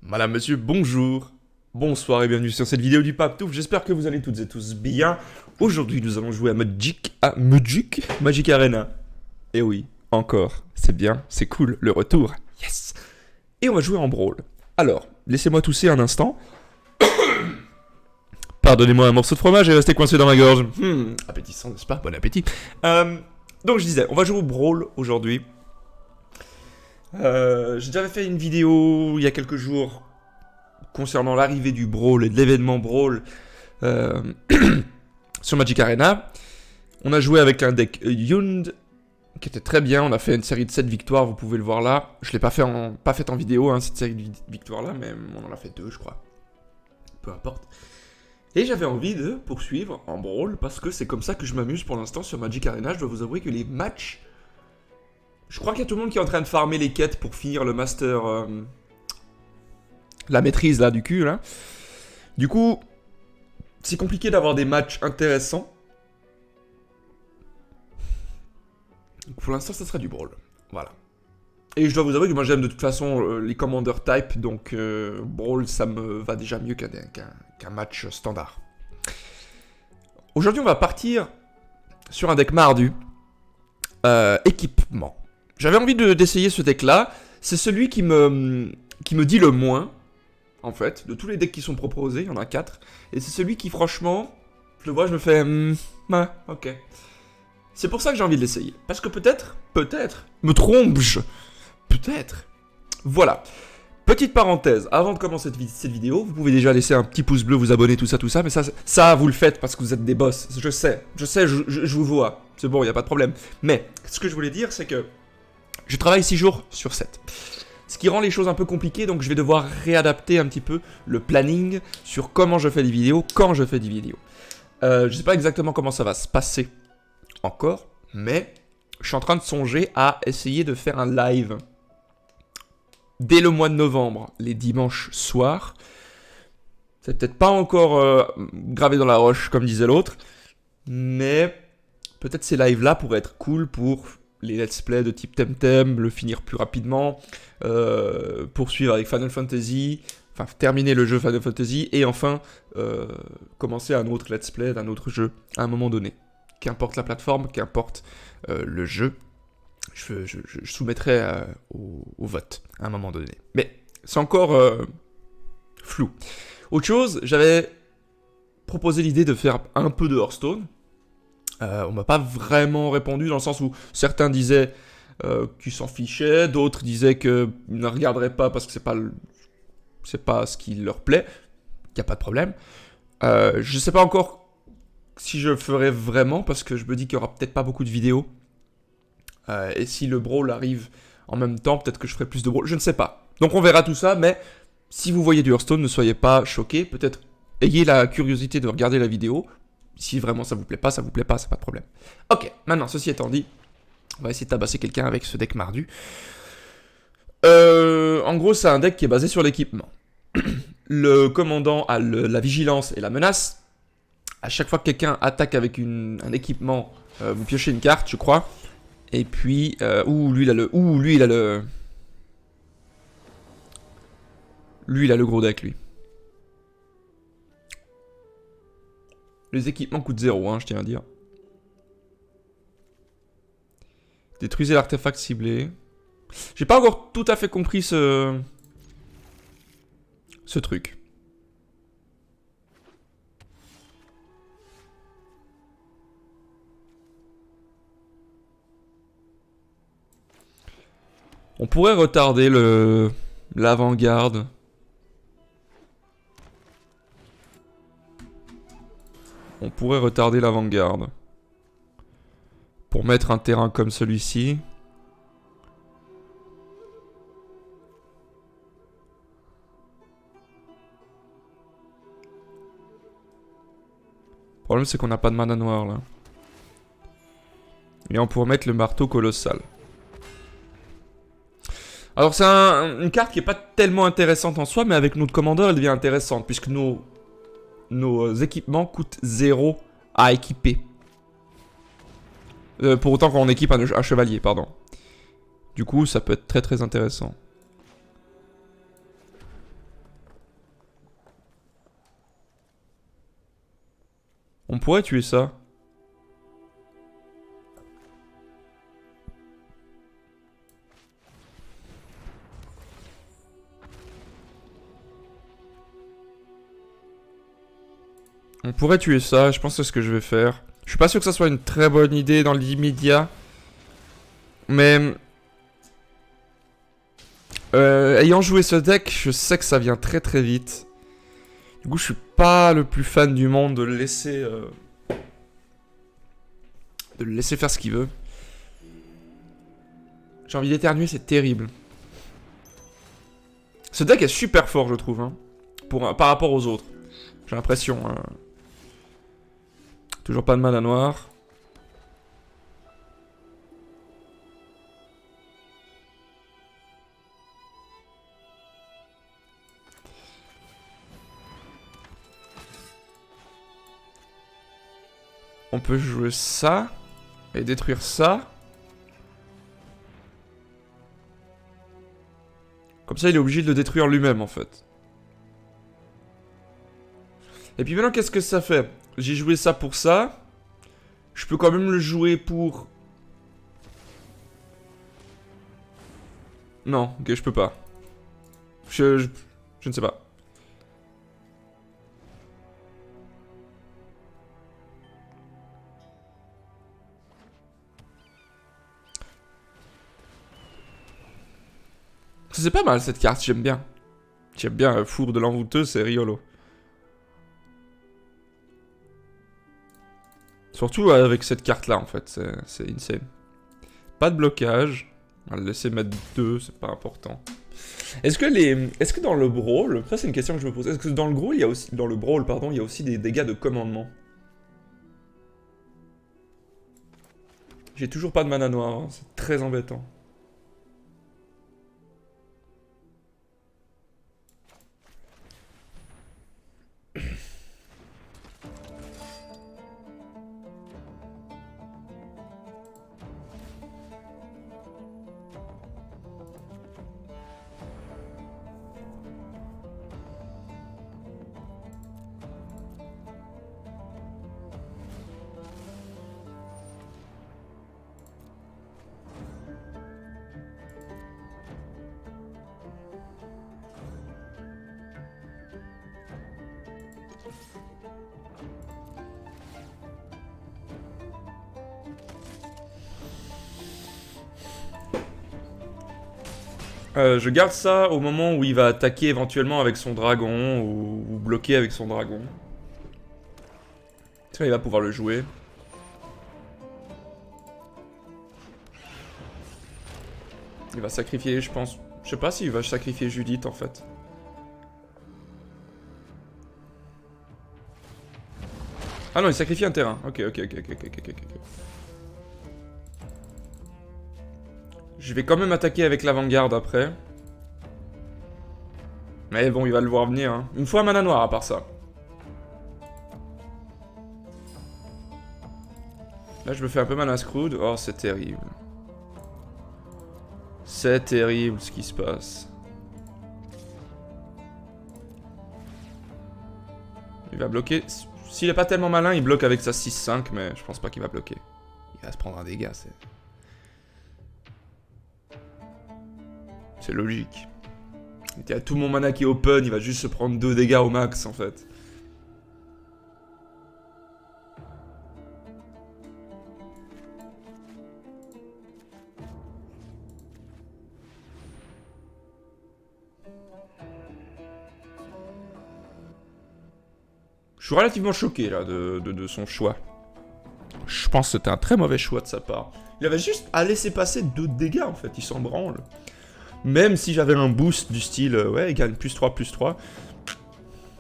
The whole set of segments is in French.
Madame, monsieur, bonjour, bonsoir et bienvenue sur cette vidéo du Pape Touf. J'espère que vous allez toutes et tous bien. Aujourd'hui, nous allons jouer à Magic Arena. Et oui, encore, c'est bien, c'est cool, le retour, yes. Et on va jouer en brawl. Alors, laissez-moi tousser un instant. Pardonnez-moi un morceau de fromage est resté coincé dans ma gorge. Appétissant, n'est-ce pas? Bon appétit. Donc je disais, on va jouer au brawl aujourd'hui. J'ai déjà fait une vidéo il y a quelques jours concernant l'arrivée du brawl et de l'événement brawl sur Magic Arena. On a joué avec un deck Yund qui était très bien. On a fait une série de 7 victoires, vous pouvez le voir là. Je l'ai pas fait en vidéo, hein, cette série de victoires là, mais on en a fait 2 je crois. Peu importe. Et j'avais envie de poursuivre en brawl parce que c'est comme ça que je m'amuse pour l'instant sur Magic Arena. Je dois vous avouer que les matchs... Je crois qu'il y a tout le monde qui est en train de farmer les quêtes pour finir le master... la maîtrise là du cul là. Du coup, c'est compliqué d'avoir des matchs intéressants. Pour l'instant, ça sera du brawl. Voilà. Et je dois vous avouer que moi j'aime de toute façon les commander type, donc brawl ça me va déjà mieux qu'un match standard. Aujourd'hui, on va partir sur un deck mardu. Équipement. J'avais envie d'essayer ce deck là. C'est celui qui me dit le moins. En fait, de tous les decks qui sont proposés, il y en a 4. Et c'est celui qui, franchement, je le vois, je me fais... ok. C'est pour ça que j'ai envie de l'essayer. Parce que peut-être, me trompe-je. Peut-être. Voilà. Petite parenthèse, avant de commencer cette vidéo, vous pouvez déjà laisser un petit pouce bleu, vous abonner, tout ça, mais ça vous le faites parce que vous êtes des boss. Je sais, je vous vois. C'est bon, il n'y a pas de problème. Mais, ce que je voulais dire, c'est que je travaille 6 jours sur 7. Ce qui rend les choses un peu compliquées, donc je vais devoir réadapter un petit peu le planning sur comment je fais des vidéos, quand je fais des vidéos. Je sais pas exactement comment ça va se passer encore, mais je suis en train de songer à essayer de faire un live dès le mois de novembre, les dimanches soirs. C'est peut-être pas encore gravé dans la roche, comme disait l'autre, mais peut-être ces lives-là pourraient être cool pour les let's play de type Temtem, le finir plus rapidement, poursuivre avec Final Fantasy, enfin terminer le jeu Final Fantasy, et enfin commencer un autre let's play d'un autre jeu à un moment donné. Qu'importe la plateforme, qu'importe le jeu, je soumettrai au vote à un moment donné. Mais c'est encore flou. Autre chose, j'avais proposé l'idée de faire un peu de Hearthstone. On m'a pas vraiment répondu dans le sens où certains disaient qu'ils s'en fichaient, d'autres disaient qu'ils ne regarderaient pas parce que c'est pas ce qui leur plaît. Il n'y a pas de problème. Je sais pas encore si je le ferai vraiment parce que je me dis qu'il y aura peut-être pas beaucoup de vidéos. Et si le brawl arrive en même temps, peut-être que je ferai plus de brawl. Je ne sais pas. Donc on verra tout ça, mais si vous voyez du Hearthstone, ne soyez pas choqués. Peut-être ayez la curiosité de regarder la vidéo. Si vraiment ça vous plaît pas, c'est pas de problème. Ok, maintenant, ceci étant dit, on va essayer de tabasser quelqu'un avec ce deck mardu. En gros, c'est un deck qui est basé sur l'équipement. Le commandant a la vigilance et la menace. À chaque fois que quelqu'un attaque avec un équipement, vous piochez une carte, je crois. Et puis, lui, il a le gros deck, lui. Les équipements coûtent 0, hein, je tiens à dire. Détruisez l'artefact ciblé. J'ai pas encore tout à fait compris ce truc. On pourrait retarder l'avant-garde. On pourrait retarder l'avant-garde. Pour mettre un terrain comme celui-ci. Le problème c'est qu'on n'a pas de mana noire là. Et on pourrait mettre le marteau colossal. Alors c'est une carte qui est pas tellement intéressante en soi, mais avec notre commandeur elle devient intéressante, puisque nos équipements coûtent 0 à équiper. Pour autant qu'on équipe un chevalier, pardon. Du coup, ça peut être très très intéressant. On pourrait tuer ça. On pourrait tuer ça, je pense que c'est ce que je vais faire. Je suis pas sûr que ça soit une très bonne idée dans l'immédiat. Mais... ayant joué ce deck, je sais que ça vient très très vite. Du coup, je suis pas le plus fan du monde de le laisser... de le laisser faire ce qu'il veut. J'ai envie d'éternuer, c'est terrible. Ce deck est super fort, je trouve, hein, par rapport aux autres. J'ai l'impression. Hein. Toujours pas de mana noire. On peut jouer ça et détruire ça. Comme ça, il est obligé de le détruire lui-même, en fait. Et puis maintenant, qu'est-ce que ça fait? J'ai joué ça pour ça. Je peux quand même le jouer pour... Non, ok, je peux pas. Je ne sais pas. C'est pas mal cette carte, j'aime bien. J'aime bien Four de l'envoûteuse, c'est rigolo. Surtout avec cette carte là en fait, c'est insane. Pas de blocage. On va le laisser mettre 2, c'est pas important. Est-ce que dans le brawl, ça c'est une question que je me pose, est-ce que dans le brawl, il y a aussi, dans le brawl, pardon, il y a aussi des dégâts de commandement? J'ai toujours pas de mana noire, hein, c'est très embêtant. Je garde ça au moment où il va attaquer éventuellement avec son dragon ou bloquer avec son dragon. Ça, il va pouvoir le jouer. Il va sacrifier, je pense... Je sais pas s'il va sacrifier Judith, en fait. Ah non, il sacrifie un terrain. Ok. Je vais quand même attaquer avec l'avant-garde après. Mais bon, il va le voir venir. Hein. Une fois un mana noir à part ça. Là, je me fais un peu mal à Screwed. Oh, c'est terrible. C'est terrible ce qui se passe. Il va bloquer. S'il est pas tellement malin, il bloque avec sa 6-5, mais je pense pas qu'il va bloquer. Il va se prendre un dégât, c'est... C'est logique. Il y a tout mon mana qui est open, il va juste se prendre 2 dégâts au max en fait. Je suis relativement choqué là de son choix. Je pense que c'était un très mauvais choix de sa part. Il avait juste à laisser passer 2 dégâts en fait, il s'en branle. Même si j'avais un boost du style, ouais, il gagne +3/+3.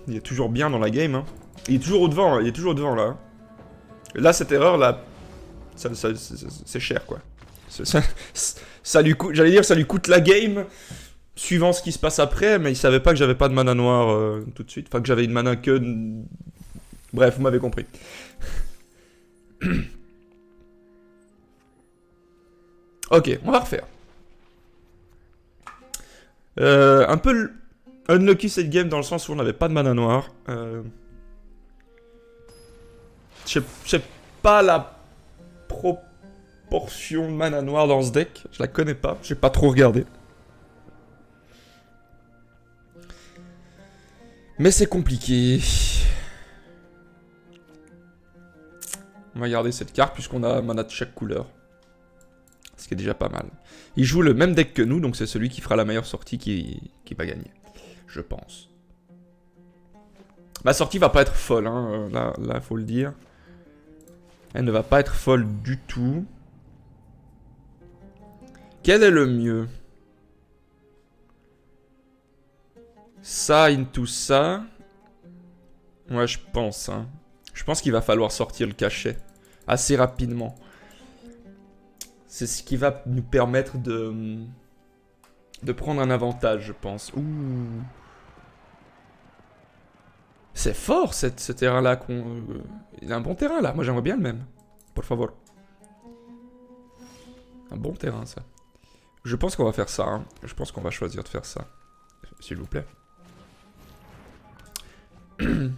Il est toujours bien dans la game. Hein. Il est toujours au-devant, hein. Il est toujours au-devant là. Là, cette erreur là, c'est cher quoi. Ça lui coûte, j'allais dire, ça lui coûte la game, suivant ce qui se passe après, mais il savait pas que j'avais pas de mana noire tout de suite. Enfin, que j'avais une mana que... Bref, vous m'avez compris. Ok, on va refaire. Un peu unlucky cette game dans le sens où on n'avait pas de mana noire. Je sais pas la proportion de mana noire dans ce deck. Je la connais pas. J'ai pas trop regardé. Mais c'est compliqué. On va garder cette carte puisqu'on a mana de chaque couleur. Ce qui est déjà pas mal. Il joue le même deck que nous, donc c'est celui qui fera la meilleure sortie qui va gagner. Je pense. Ma sortie va pas être folle, hein. Là, faut le dire. Elle ne va pas être folle du tout. Quel est le mieux? Ça into ça. Ouais, je pense, hein. Je pense qu'il va falloir sortir le cachet. Assez rapidement. C'est ce qui va nous permettre de prendre un avantage, je pense. Ouh. C'est fort, ce terrain-là. Il a un bon terrain, là. Moi, j'aimerais bien le même. Por favor. Un bon terrain, ça. Je pense qu'on va faire ça. Hein. Je pense qu'on va choisir de faire ça. S'il vous plaît.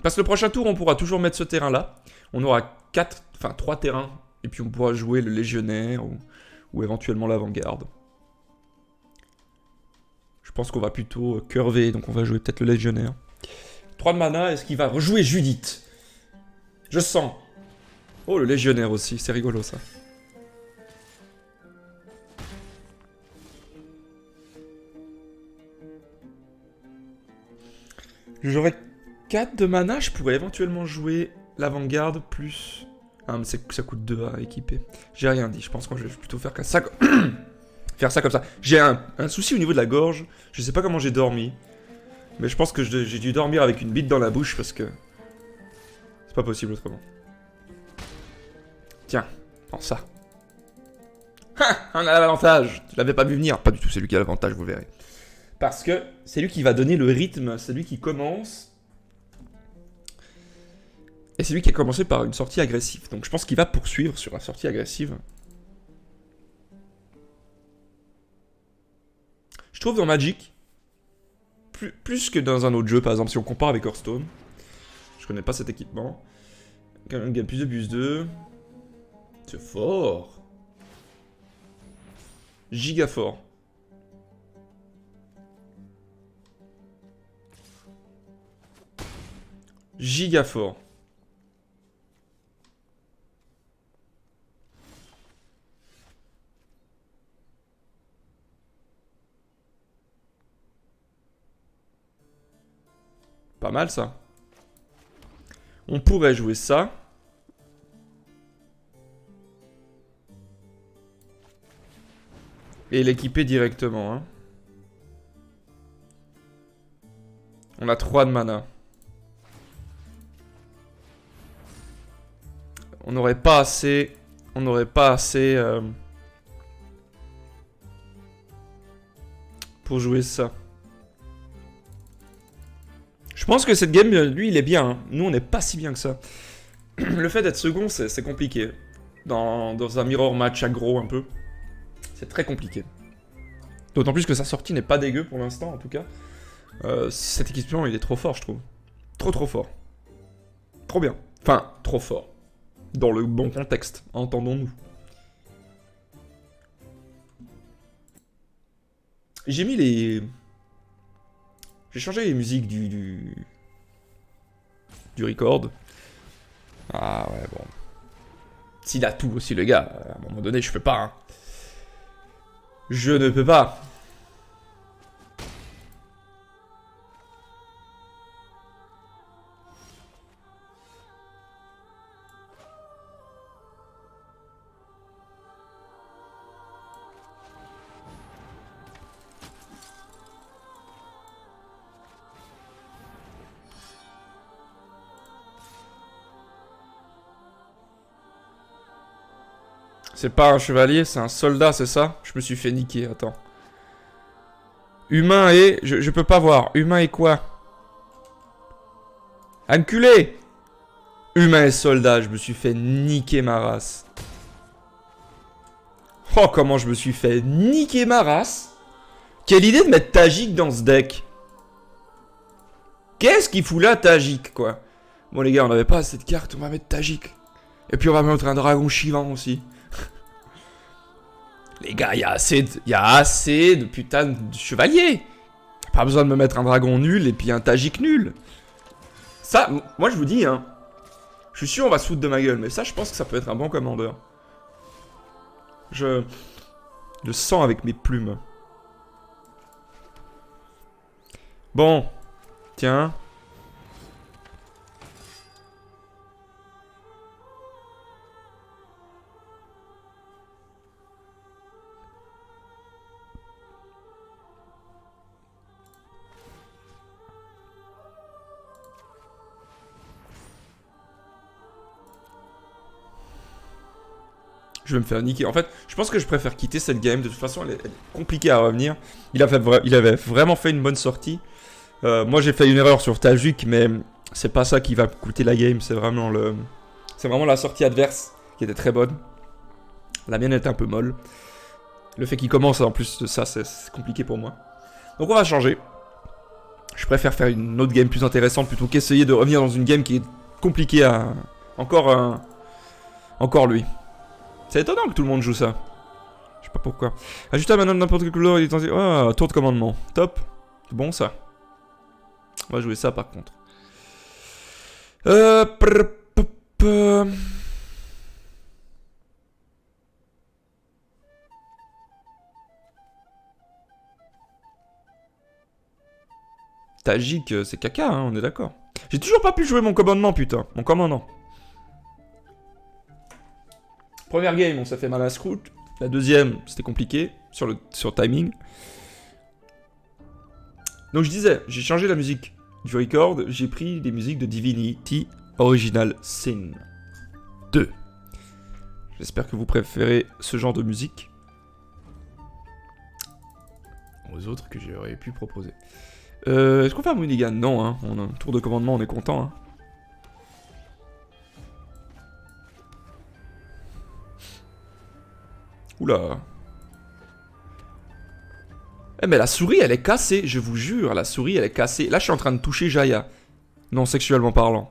Parce que le prochain tour, on pourra toujours mettre ce terrain-là. On aura 3 terrains. Et puis, on pourra jouer le légionnaire ou éventuellement l'avant-garde. Je pense qu'on va plutôt curver. Donc, on va jouer peut-être le légionnaire. 3 de mana, est-ce qu'il va rejouer Judith? Je sens. Oh, le légionnaire aussi, c'est rigolo ça. J'aurais 4 de mana, je pourrais éventuellement jouer l'avant-garde plus... Ah, mais ça coûte 2 à équiper. J'ai rien dit, je pense que je vais plutôt faire ça... faire ça comme ça. J'ai un souci au niveau de la gorge, je sais pas comment j'ai dormi. Mais je pense que j'ai dû dormir avec une bite dans la bouche parce que... C'est pas possible autrement. Tiens, prends ça. Ha, on a l'avantage. Tu l'avais pas vu venir. Pas du tout, c'est lui qui a l'avantage, vous verrez. Parce que c'est lui qui va donner le rythme, c'est lui qui commence. Et c'est lui qui a commencé par une sortie agressive. Donc je pense qu'il va poursuivre sur la sortie agressive. Je trouve dans Magic... Plus que dans un autre jeu, par exemple, si on compare avec Hearthstone. Je connais pas cet équipement. Un gain plus de bus 2. C'est fort. Giga fort. Giga fort. Pas mal ça. On pourrait jouer ça. Et l'équiper directement. Hein. On a 3 de mana. On n'aurait pas assez... On n'aurait pas assez... pour jouer ça. Je pense que cette game, lui, il est bien. Hein. Nous, on n'est pas si bien que ça. Le fait d'être second, c'est compliqué. Dans un mirror match aggro un peu. C'est très compliqué. D'autant plus que sa sortie n'est pas dégueu pour l'instant, en tout cas. Cet équipement, il est trop fort, je trouve. Trop fort. Trop bien. Enfin, trop fort. Dans le bon contexte, entendons-nous. J'ai mis les... J'ai changé les musiques du record. Ah ouais, bon. S'il a tout aussi, le gars, à un moment donné, je peux pas. Hein. Je ne peux pas. C'est pas un chevalier, c'est un soldat, c'est ça? Je me suis fait niquer, attends. Humain et... Je peux pas voir. Humain et quoi? Enculé! Humain et soldat, je me suis fait niquer ma race. Oh, comment je me suis fait niquer ma race. Quelle idée de mettre Tajik dans ce deck. Qu'est-ce qu'il fout là, Tajik, quoi? Bon, les gars, on n'avait pas assez de cartes, on va mettre Tajik. Et puis on va mettre un dragon Shivan aussi. Les gars, il y a assez de putain de chevaliers. Pas besoin de me mettre un dragon nul et puis un Tajik nul. Ça, moi je vous dis, hein. Je suis sûr on va se foutre de ma gueule, mais ça je pense que ça peut être un bon commandeur. Je le sens avec mes plumes. Bon. Tiens. Je vais me faire niquer. En fait, je pense que je préfère quitter cette game. De toute façon, elle est compliquée à revenir. Il avait vraiment fait une bonne sortie. Moi, j'ai fait une erreur sur Tajik, mais c'est pas ça qui va coûter la game. C'est vraiment la sortie adverse qui était très bonne. La mienne était un peu molle. Le fait qu'il commence en plus de ça, c'est compliqué pour moi. Donc on va changer. Je préfère faire une autre game plus intéressante plutôt qu'essayer de revenir dans une game qui est compliquée à... Encore lui. C'est étonnant que tout le monde joue ça. Je sais pas pourquoi. Ajuster maintenant n'importe quelle couleur, il est en... Ah, tour de commandement. Top. C'est bon ça. On va jouer ça par contre. Tajik, c'est caca, hein, on est d'accord. J'ai toujours pas pu jouer mon commandement, putain. Mon commandant. Première game, on s'est fait mal à Scout. La deuxième, c'était compliqué sur le timing. Donc je disais, j'ai changé la musique du record. J'ai pris des musiques de Divinity Original Sin 2. J'espère que vous préférez ce genre de musique aux autres que j'aurais pu proposer. Est-ce qu'on fait un mulligan? Non, hein. On a un tour de commandement, on est content. Hein. Oula. Eh mais la souris elle est cassée, je vous jure, la souris elle est cassée. Là je suis en train de toucher Jaya. Non, sexuellement parlant.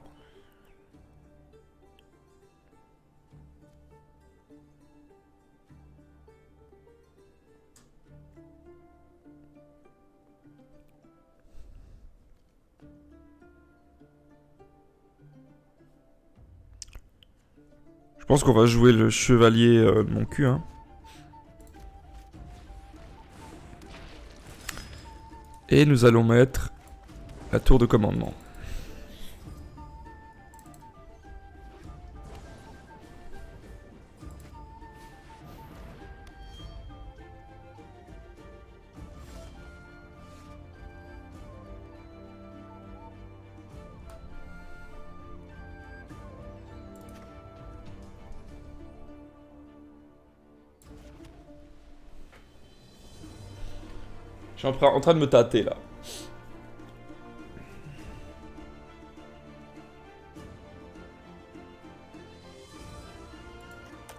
Je pense qu'on va jouer le chevalier de mon cul, hein. Et nous allons mettre la tour de commandement. Je suis en train de me tâter là.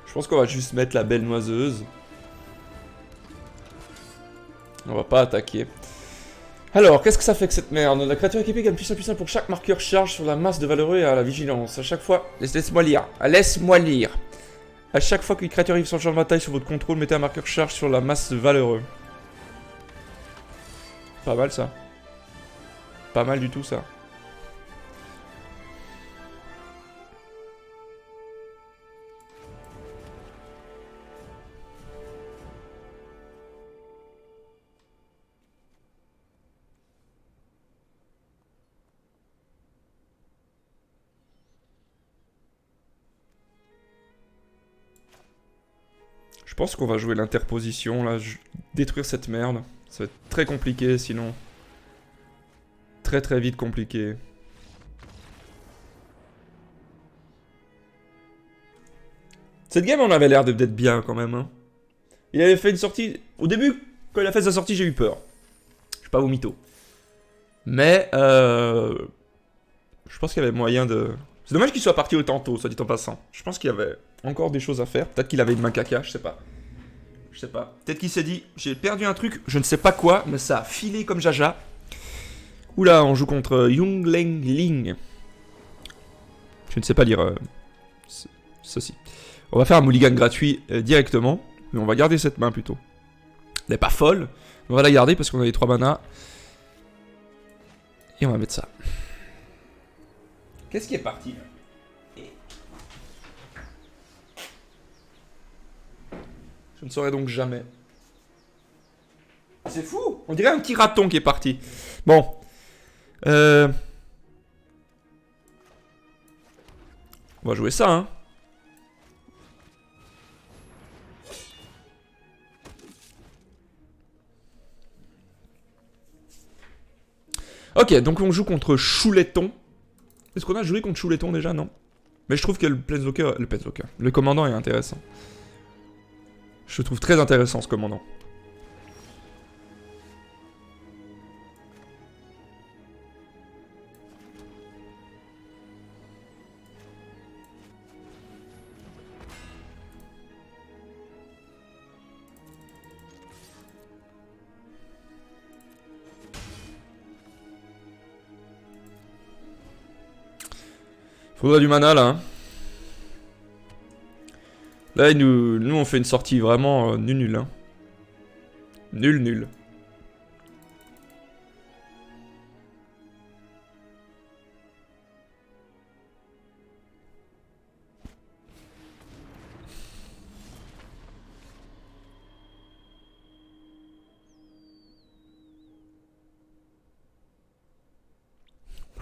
Je pense qu'on va juste mettre la belle noiseuse. On va pas attaquer. Alors, qu'est-ce que ça fait que cette merde? La créature équipée gagne plus 1 pour chaque marqueur charge sur la masse de valeureux et à la vigilance. À chaque fois... Laisse-moi lire. Laisse-moi lire. À chaque fois qu'une créature arrive sur le champ de bataille sous votre contrôle, mettez un marqueur charge sur la masse de valeureux. Pas mal ça. Pas mal du tout ça. Je pense qu'on va jouer l'interposition là, détruire cette merde. Ça va être très compliqué sinon. Très très vite compliqué. Cette game on avait l'air d'être bien quand même. Hein. Il avait fait une sortie... Au début, quand il a fait sa sortie, j'ai eu peur. Je suis pas au mytho. Mais je pense qu'il y avait moyen de... C'est dommage qu'il soit parti autant tôt, soit dit en passant. Je pense qu'il y avait encore des choses à faire. Peut-être qu'il avait une main caca, je sais pas. Je sais pas. Peut-être qu'il s'est dit, j'ai perdu un truc, je ne sais pas quoi, mais ça a filé comme jaja. Oula, on joue contre Yung Leng Ling. Je ne sais pas lire ceci. On va faire un mulligan gratuit directement, mais on va garder cette main plutôt. Elle n'est pas folle, on va la garder parce qu'on a les 3 manas. Et on va mettre ça. Qu'est-ce qui est parti là? Je ne saurais donc jamais. C'est fou. On dirait un petit raton qui est parti. Bon. On va jouer ça, hein. Ok, donc on joue contre Chouletton. Est-ce qu'on a joué contre Chouletton déjà? Non. Mais je trouve que le Planeswalker, le commandant est intéressant. Je trouve très intéressant ce commandant. Faudrait du mana là. Hein. Là, nous on fait une sortie vraiment nul. Hein. Nul.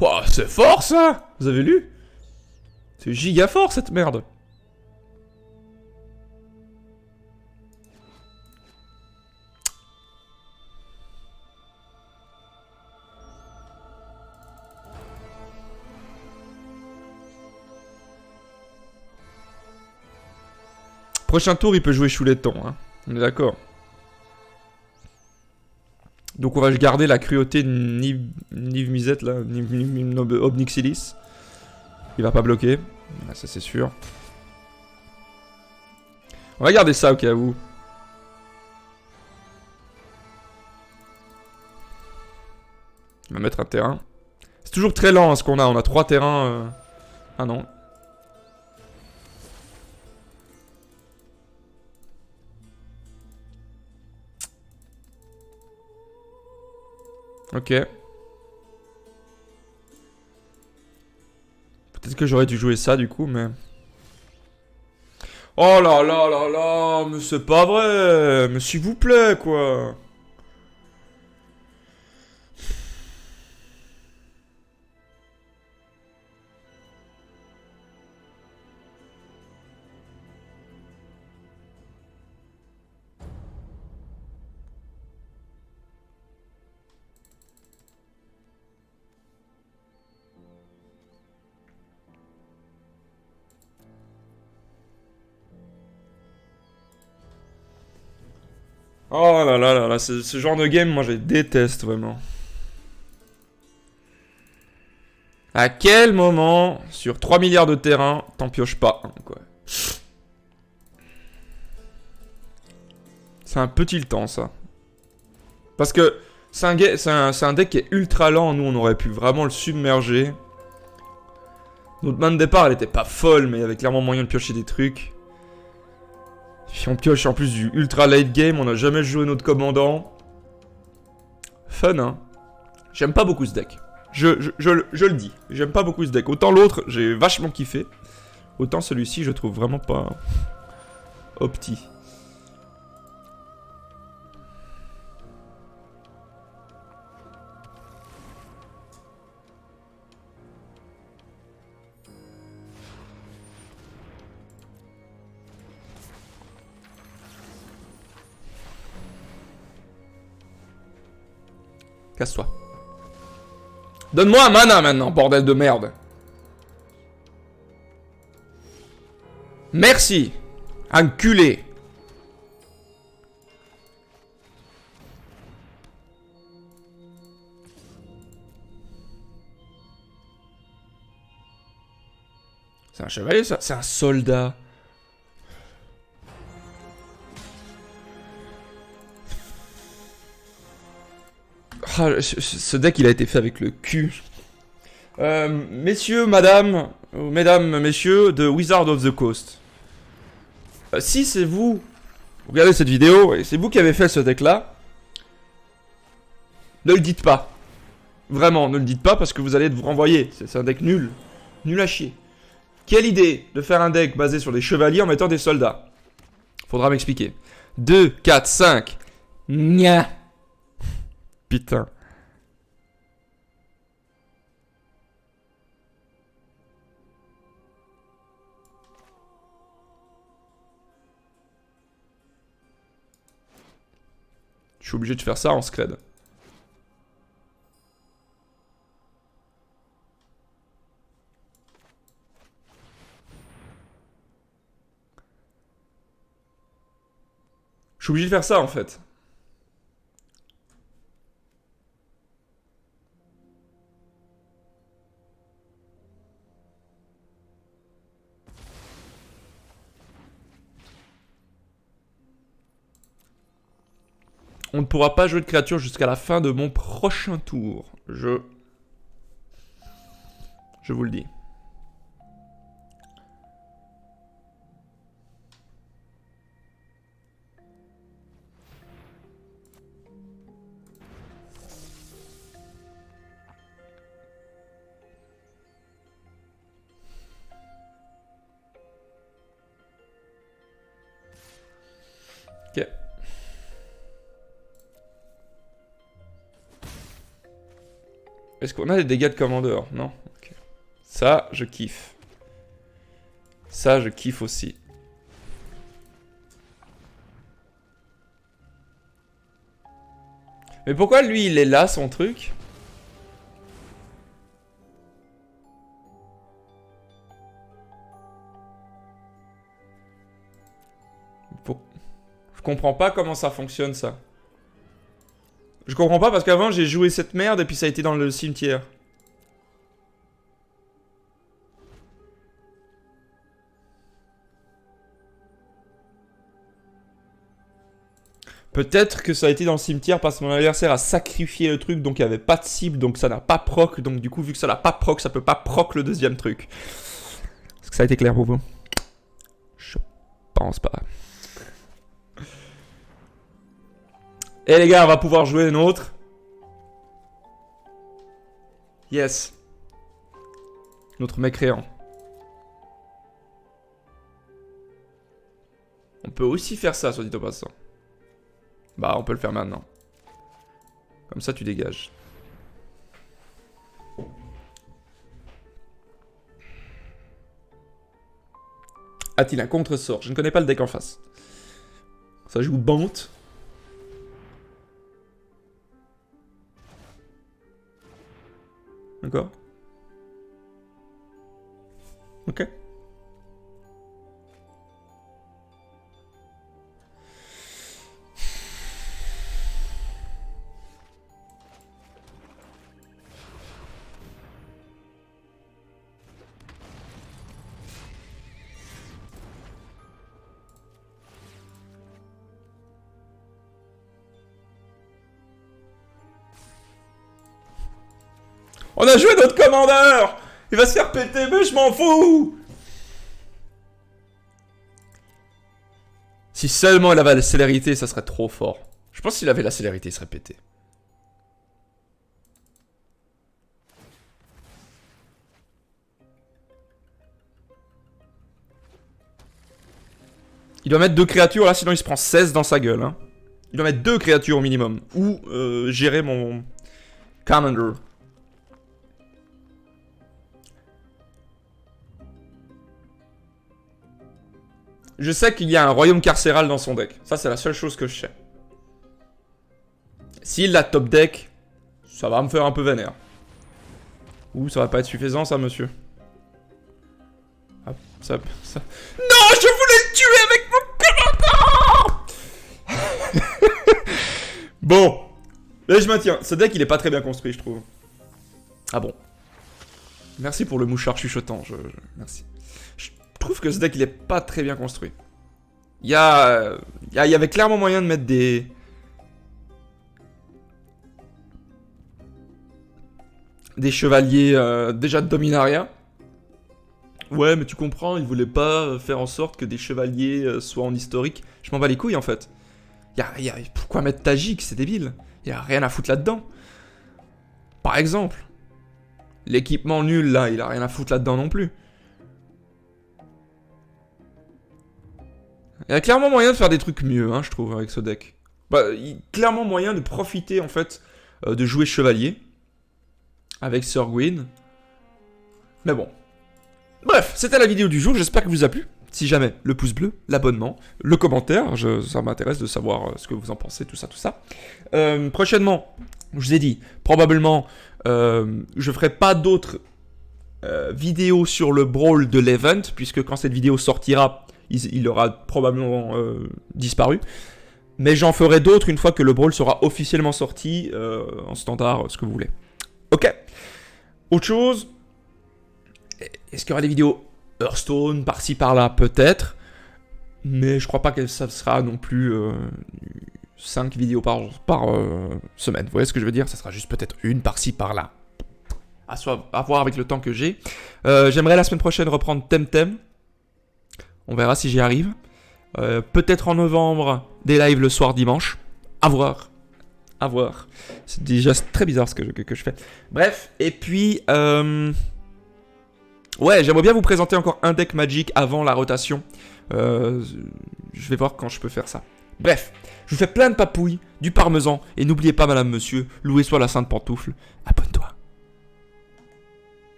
Wouah, c'est fort ça! Vous avez lu? C'est giga fort cette merde. Prochain tour, il peut jouer Chouletton, hein. On est d'accord. Donc on va garder la cruauté de Niv Mizzet là, Obnixilis. Il va pas bloquer, ça c'est sûr. On va garder ça au cas où. On va mettre un terrain. C'est toujours très lent hein, ce qu'on a, on a 3 terrains. Ah non. Ok. Peut-être que j'aurais dû jouer ça du coup, mais... Oh là là là là, mais c'est pas vrai, mais s'il vous plaît, quoi. Oh là là là là, ce genre de game, moi je déteste vraiment. À quel moment, sur 3 milliards de terrains, t'en pioches pas un, quoi. C'est un peu tiltant, ça. Parce que c'est un deck qui est ultra lent, nous on aurait pu vraiment le submerger. Notre main de départ, elle était pas folle, mais il y avait clairement moyen de piocher des trucs. Puis on pioche en plus du ultra late game, on n'a jamais joué notre commandant. Fun, hein. J'aime pas beaucoup ce deck. Je le dis, j'aime pas beaucoup ce deck. Autant l'autre, j'ai vachement kiffé. Autant celui-ci, je trouve vraiment pas opti. Casse-toi. Donne-moi un mana maintenant, bordel de merde. Merci. Enculé. C'est un chevalier ça? C'est un soldat. Ah, ce deck il a été fait avec le cul. Messieurs, madame, mesdames, messieurs, de Wizard of the Coast. Si c'est vous, regardez cette vidéo, et c'est vous qui avez fait ce deck-là, ne le dites pas. Vraiment, ne le dites pas parce que vous allez vous renvoyer. C'est un deck nul. Nul à chier. Quelle idée de faire un deck basé sur des chevaliers en mettant des soldats? Faudra m'expliquer. 2, 4, 5. Nya. Putain. Je suis obligé de faire ça en scred. Je suis obligé de faire ça en fait. On ne pourra pas jouer de créature jusqu'à la fin de mon prochain tour. Je vous le dis. Ok. Est-ce qu'on a des dégâts de commandeur? Non. Okay. Ça, je kiffe. Ça, je kiffe aussi. Mais pourquoi lui, il est là, son truc? Je comprends pas comment ça fonctionne, ça. Je comprends pas parce qu'avant, j'ai joué cette merde et puis ça a été dans le cimetière. Peut-être que ça a été dans le cimetière parce que mon adversaire a sacrifié le truc, donc il n'y avait pas de cible, donc ça n'a pas proc. Donc du coup, vu que ça n'a pas proc, ça peut pas proc le deuxième truc. Est-ce que ça a été clair pour vous? Je pense pas. Et les gars, on va pouvoir jouer une autre. Yes. Notre mécréant. On peut aussi faire ça, soit dit au passant. Bah, on peut le faire maintenant. Comme ça, tu dégages. A-t-il un contre-sort? Je ne connais pas le deck en face. Ça joue Bante. D'accord. Ok. On a joué notre commandeur! Il va se faire péter, mais je m'en fous! Si seulement il avait la célérité, ça serait trop fort. Je pense que s'il avait la célérité, il serait pété. Il doit mettre 2 créatures là, sinon il se prend 16 dans sa gueule. Hein. Il doit mettre 2 créatures au minimum. Ou gérer mon commander. Je sais qu'il y a un royaume carcéral dans son deck. Ça, c'est la seule chose que je sais. S'il l'a top deck, ça va me faire un peu vénère. Ouh, ça va pas être suffisant, ça, monsieur. Ah, ça... Non, je voulais le tuer avec mon commandant. Bon. Mais je maintiens. Ce deck, il est pas très bien construit, je trouve. Ah bon. Merci pour le mouchard chuchotant. Merci. Je trouve que ce deck, il est pas très bien construit. Il y avait clairement moyen de mettre des chevaliers déjà de Dominaria. Ouais, mais tu comprends, ils voulaient pas faire en sorte que des chevaliers soient en historique. Je m'en bats les couilles en fait. Pourquoi mettre Tajik, c'est débile. Y a rien à foutre là-dedans. Par exemple, l'équipement nul là, il a rien à foutre là-dedans non plus. Il y a clairement moyen de faire des trucs mieux, hein, je trouve, avec ce deck. Bah, il y a clairement moyen de profiter en fait de jouer chevalier avec Sir Gwyn. Mais bon. Bref, c'était la vidéo du jour, j'espère que vous a plu. Si jamais, le pouce bleu, l'abonnement, le commentaire, ça m'intéresse de savoir ce que vous en pensez, tout ça, tout ça. Prochainement, je vous ai dit, probablement, je ferai pas d'autres vidéos sur le brawl de l'event, puisque quand cette vidéo sortira, il aura probablement disparu. Mais j'en ferai d'autres une fois que le brawl sera officiellement sorti, en standard, ce que vous voulez. Ok. Autre chose, est-ce qu'il y aura des vidéos Hearthstone par-ci par-là? Peut-être. Mais je crois pas que ça sera non plus 5 vidéos par semaine. Vous voyez ce que je veux dire? Ça sera juste peut-être une par-ci par-là. À voir avec le temps que j'ai. J'aimerais la semaine prochaine reprendre Temtem. On verra si j'y arrive. Peut-être en novembre, des lives le soir dimanche. À voir. À voir. C'est déjà très bizarre ce que je fais. Bref, et puis... ouais, j'aimerais bien vous présenter encore un deck Magic avant la rotation. Je vais voir quand je peux faire ça. Bref, je vous fais plein de papouilles, du parmesan, et n'oubliez pas, madame, monsieur, louez soit la sainte pantoufle. À